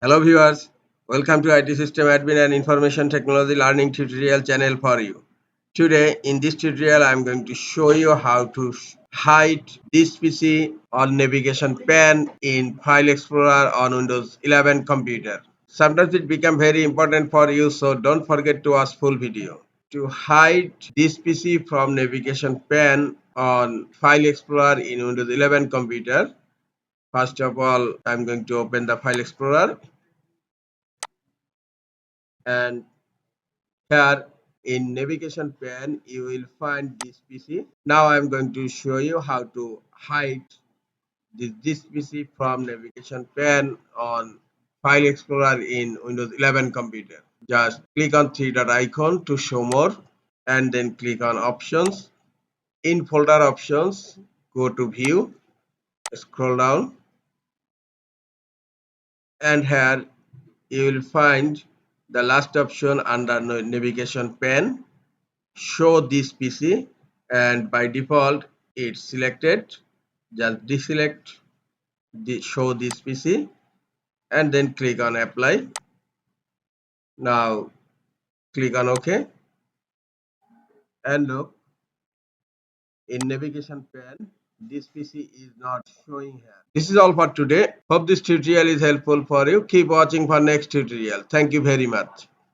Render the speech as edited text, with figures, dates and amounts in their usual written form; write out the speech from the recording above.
Hello viewers, welcome to IT System Admin and Information Technology Learning tutorial channel for you. Today in this tutorial I am going to show you how to hide this PC on navigation pane in File Explorer on Windows 11 computer. Sometimes it becomes very important for you, so don't forget to watch full video. To hide this PC from navigation pane on File Explorer in Windows 11 computer, first of all I am going to open the File Explorer. And here in navigation pane you will find this PC. Now I am going to show you how to hide this PC from navigation pane on File Explorer in Windows 11 computer. Just click on three dot icon to show more and then click on options. In folder options, go to view, scroll down, and here you will find the last option under navigation pane, show this PC, and by default it's selected. Just deselect the show this PC and then click on apply. Now click on OK and look, in navigation pane this PC is not showing here. This is all for today. Hope this tutorial is helpful for you. Keep watching for next tutorial. Thank you very much.